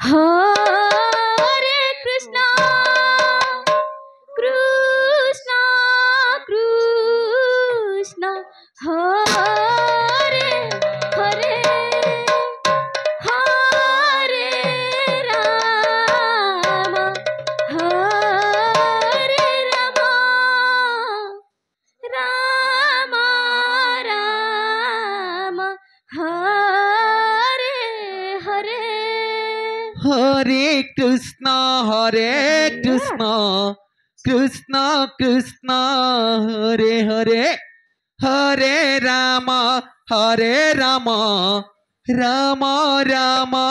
Hare Krishna Krishna Krishna Hare Hare Hare Rama Hare Rama Rama Rama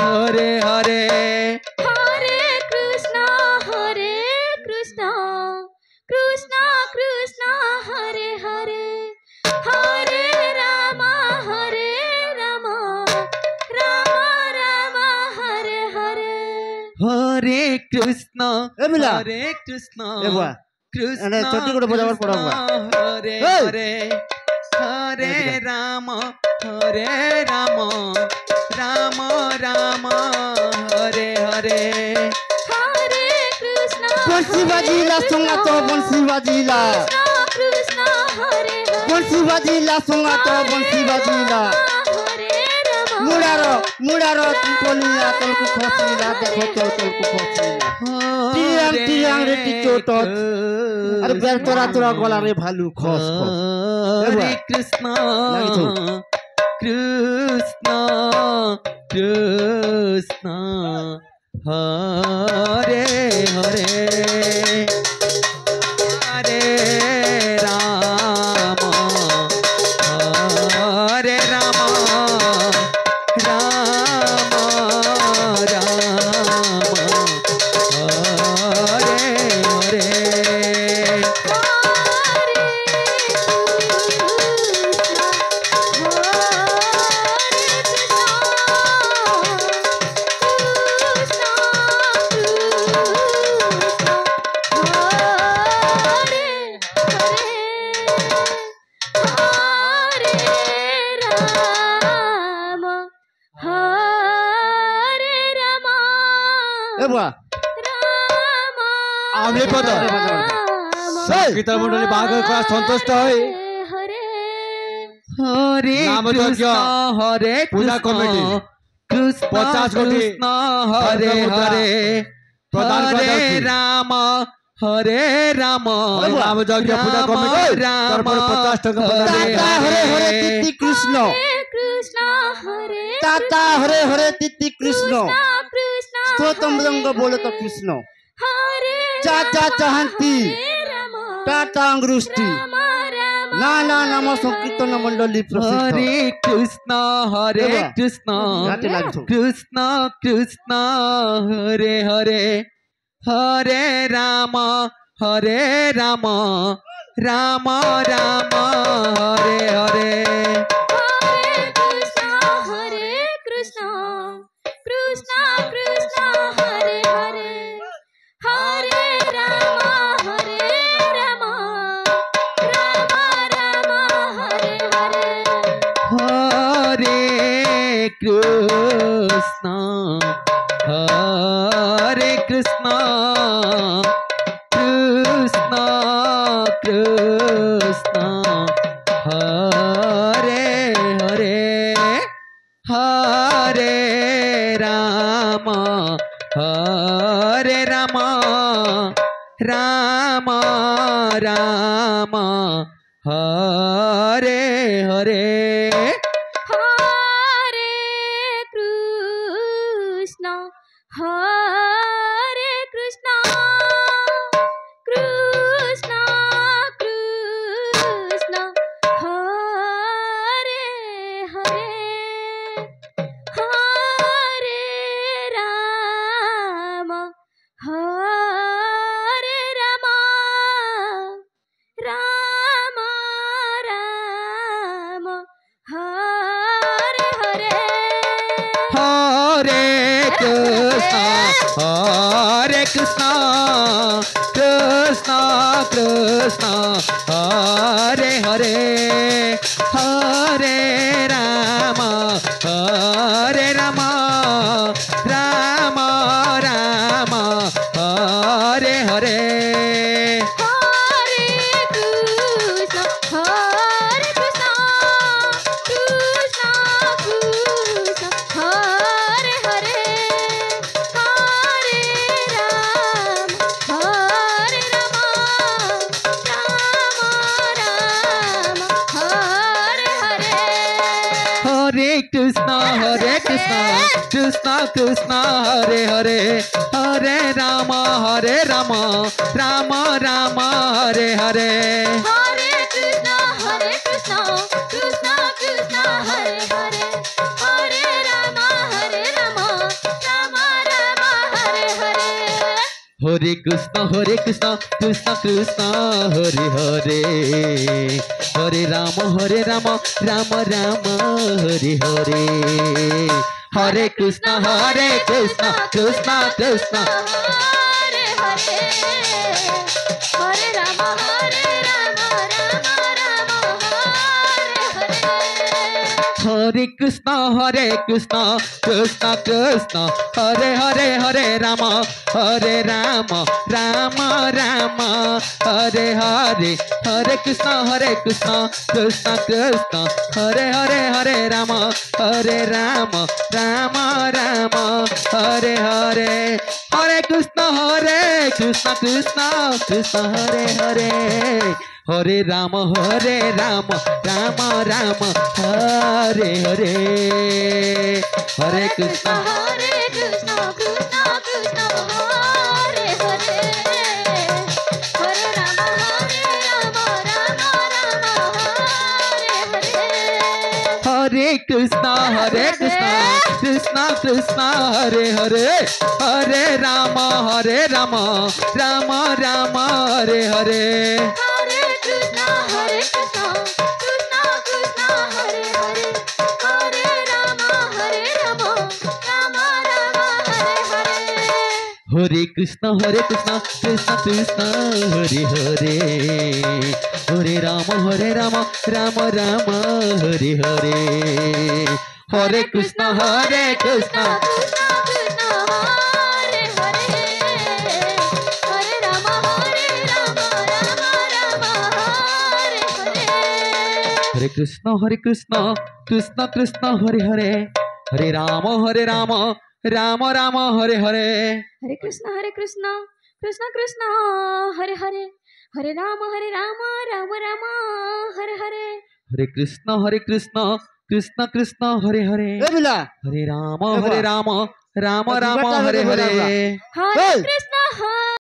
Hare Hare Hare Krishna Krishna Krishna Hare Hare Hare Rama Rama Rama Hare Hare Hare Krishna Krishna Krishna Hare Hare Hare Rama Rama Rama Hare Hare Hare Krishna Emila. Krishna Eva. Krishna চটি করে বোঝাবার পড়া Hare Hare Hare Rama Rama Rama Hare Hare Hare Krishna Banshi বাজিলা সঙ্গা তো Banshi বাজিলা Krishna Hare Hare Banshi বাজিলা সঙ্গা তো Banshi বাজিলা Hare Rama মুড়ার তুলিয়া তোলকু খসিলা দেখো তো তোলকু খসিলা টিয়াং রেটি চোট আরে বের তোরা গলা রে value খস Hare Krishna Krishna Krishna Hare Hare Hare Rama Hare Rama Rama Rama Hare Hare আমি পদ গীতা মন্ডলী বাঘ সন্তুষ্ট হই Hare Krishna Hare পূজা কমিটি Krishna 50 কোটি Krishna Hare Hare প্রদান করা Hare হচ্ছে। Rama Hare Rama রাম যজ্ঞ পূজা কমিটি তারপর 50 টাকা প্রদান Hare হরে হরে Hare তিতি Krishna Krishna Hare tata Hare Hare তিতি কৃষ্ণ Krishna স্তোত্রঙ্গ বলো তো কৃষ্ণ Hare চাচা চাহান্তি Rama টাটা অঙ্গুষ্টি না নাম সংকীর্তন মণ্ডলী প্রসিদ্ধ Hare Krishna Hare Eva. Krishna ঘাটে লাগছো Krishna Krishna Hare Hare Hare Rama Rama Rama Hare Hare Hare Krishna Krishna Krishna Hare Hare Hare Rama Rama Rama Hare Hare Hare Krishna Hare Krishna Krishna Krishna Hare Hare Hare Rama Rama Rama Hare Hare Hare Krishna Hare Krishna Krishna Krishna Hare Hare Hare Rama Hare Rama Rama Rama Hare Hare Hare Krishna Hare Krishna Krishna Krishna Hare Hare Hare Rama Rama Krishna Krishna Hare Hare Hare Ram Ram Ram Hare Hare Hare Krishna Krishna Krishna Hare Hare Hare Ram Ram Ram Hare Hare Hare Krishna Krishna Krishna Hare Hare Hare Ram Ram Ram Hare Hare Hare Krishna Krishna Krishna Hare Hare Hare Ram Ram Ram Hare Hare Hare Krishna Krishna Krishna Hare Hare Hare Ram Ram Ram Hare Hare Hare Krishna Krishna Krishna Hare Hare Ram Ram Ram Hare Hare Hare Krishna Krishna Krishna Hare Hare Hare Ram Ram Ram Hare Hare Hare Krishna हरे कृष्णा कृष्णा कृष्णा हरे हरे हरे राम राम राम हरे हरे हरे कृष्ण कृष्ण कृष्ण हरे हरे हरे राम राम राम हरे हरे हरे कृष्णा कृष्णा कृष्णा हरे हरे हरे राम राम राम हरे हरे हरे कृष्ण कृष्ण कृष्ण हरे हरे हरे राम राम राम हरे हरे हरे कृष्ण कृष्णा कृष्णा हरे हरे हरे राम राम राम हरे हरे हरे कृष्ण कृष्ण कृष्ण हरे हरे हरे राम राम राम हरे हरे हरे कृष्ण कृष्ण कृष्ण हरे हरे हरे राम राम राम हरे हरे हरे कृष्ण कृष्ण कृष्ण हरे हरे এ বিলা हरे राम এ বাহ। राम আর राम দুবারটা हरे হয়ে গেল हरे আমরা। हरे এই! कृष्ण